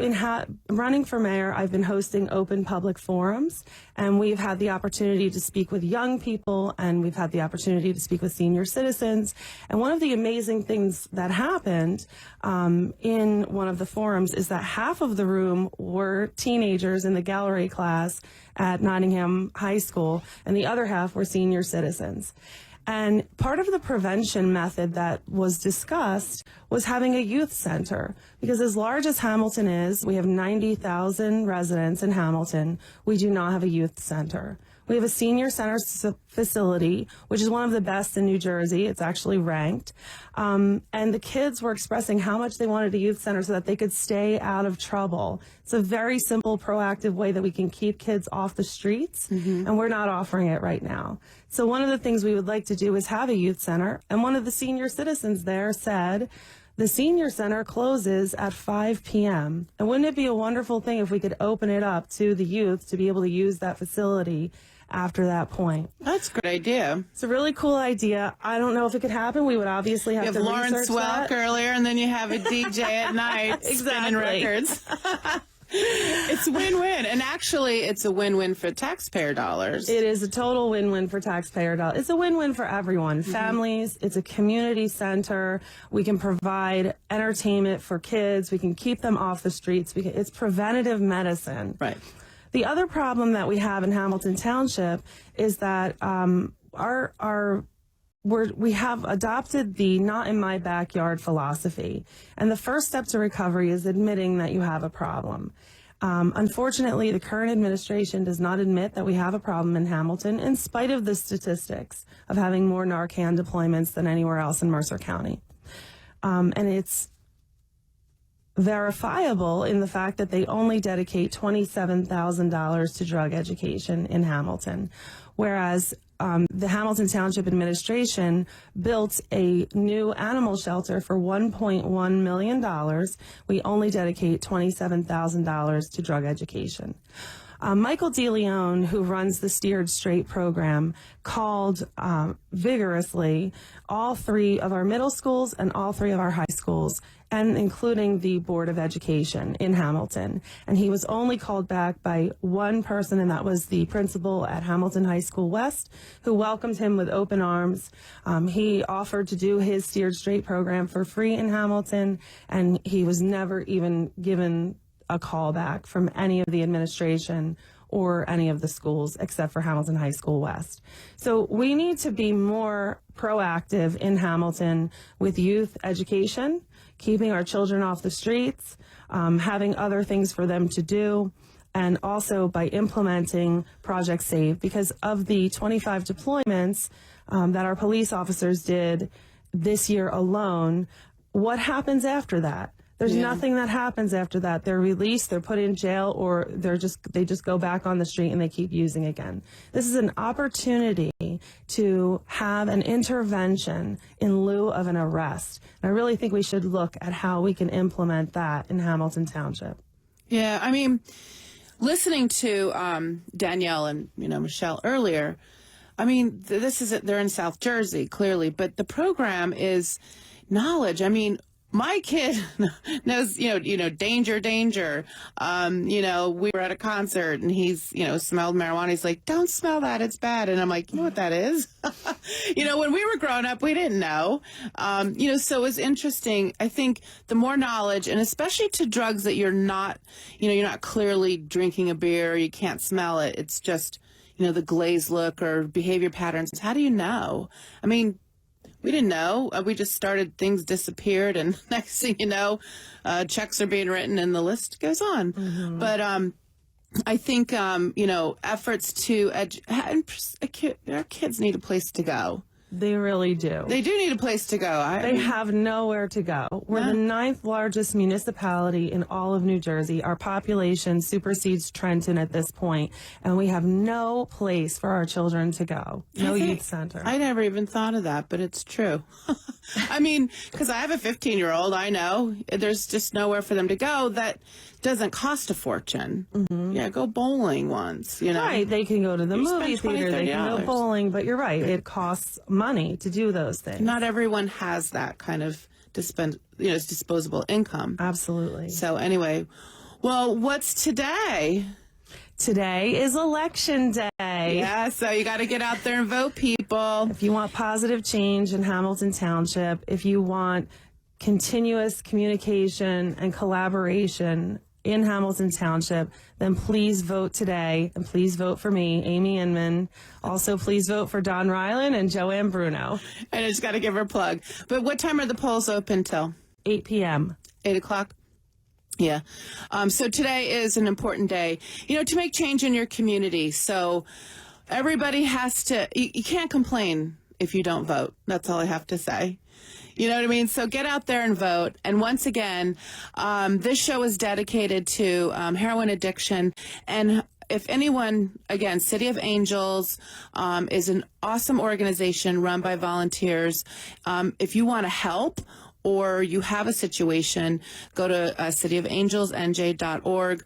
running for mayor, I've been hosting open public forums, and we've had the opportunity to speak with young people, and we've had the opportunity to speak with senior citizens. And one of the amazing things that happened in one of the forums is that half of the room were teenagers in the gallery class at Nottingham High School, and the other half were senior citizens. And part of the prevention method that was discussed was having a youth center, because as large as Hamilton is, we have 90,000 residents in Hamilton. We do not have a youth center. We have a senior center facility, which is one of the best in New Jersey. It's actually ranked. And the kids were expressing how much they wanted a youth center so that they could stay out of trouble. It's a very simple, proactive way that we can keep kids off the streets, and we're not offering it right now. So one of the things we would like to do is have a youth center, and one of the senior citizens there said, the senior center closes at 5 p.m. And wouldn't it be a wonderful thing if we could open it up to the youth to be able to use that facility after that point? That's a good idea. It's a really cool idea. I don't know if it could happen. We would obviously have to research that. You have Lawrence Welk earlier, and then you have a DJ at night spinning records. It's win-win. And actually, it's a win-win for taxpayer dollars. It is a total win-win for taxpayer dollars. It's a win-win for everyone. Families, it's a community center. We can provide entertainment for kids. We can keep them off the streets. It's preventative medicine. Right. The other problem that we have in Hamilton Township is that we have adopted the not in my backyard philosophy. And the first step to recovery is admitting that you have a problem. Unfortunately, the current administration does not admit that we have a problem in Hamilton, in spite of the statistics of having more Narcan deployments than anywhere else in Mercer County. And it's verifiable in the fact that they only dedicate $27,000 to drug education in Hamilton, whereas the Hamilton Township administration built a new animal shelter for $1.1 million. We only dedicate $27,000 to drug education. Michael DeLeon, who runs the Steered Straight program, called vigorously all 3 of our middle schools and all 3 of our high schools, and including the Board of Education in Hamilton. And he was only called back by one person, and that was the principal at Hamilton High School West, who welcomed him with open arms. He offered to do his Steered Straight program for free in Hamilton, and he was never even given a call back from any of the administration or any of the schools except for Hamilton High School West. So we need to be more proactive in Hamilton with youth education, keeping our children off the streets, having other things for them to do. and also by implementing Project SAVE, because of the 25 deployments that our police officers did this year alone, what happens after that? There's nothing that happens after that. They're released, they're put in jail, or they just go back on the street and they keep using again. This is an opportunity to have an intervention in lieu of an arrest. And I really think we should look at how we can implement that in Hamilton Township. Yeah, I mean, listening to Danielle and Michele earlier, I mean, they're in South Jersey clearly, but the program is knowledge. I mean, my kid knows, danger, danger. We were at a concert and he's, smelled marijuana. He's like, don't smell that. It's bad. And I'm like, you know what that is? When we were growing up, we didn't know. So it's interesting. I think the more knowledge, and especially to drugs that you're not clearly drinking a beer, you can't smell it. It's just, the glazed look or behavior patterns. How do you know? I mean, we didn't know. We just started, things disappeared, and next thing you know, checks are being written and the list goes on. Mm-hmm. But I think, efforts to our kids need a place to go. They really do. They do need a place to go. They have nowhere to go. We're the 9th largest municipality in all of New Jersey. Our population supersedes Trenton at this point, and we have no place for our children to go. No youth center. I never even thought of that, but it's true. I mean, because I have a 15-year-old, I know there's just nowhere for them to go that doesn't cost a fortune. Mm-hmm. Yeah, go bowling once, Right, they can go to the movie theater, they can go bowling, but you're right, it costs money to do those things. Not everyone has that kind of disposable income. Absolutely. So anyway, well, what's today? Today is Election Day. Yeah, so you got to get out there and vote, people. If you want positive change in Hamilton Township, if you want continuous communication and collaboration in Hamilton Township, then please vote today, and please vote for me, Amy Inman. Also, please vote for Don Ryland and Joanne Bruno. And I just got to give her a plug. But what time are the polls open till? 8 p.m. 8 o'clock? Yeah. So today is an important day, to make change in your community. So everybody has to, you can't complain if you don't vote. That's all I have to say. You know what I mean? So get out there and vote. And once again, this show is dedicated to heroin addiction. And if anyone, again, City of Angels is an awesome organization run by volunteers. If you want to help, or you have a situation, go to cityofangelsnj.org.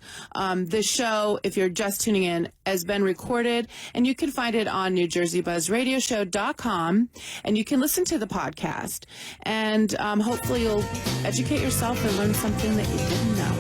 This show, if you're just tuning in, has been recorded, and you can find it on NJBuzzRadioshow.com, and you can listen to the podcast. And hopefully you'll educate yourself and learn something that you didn't know.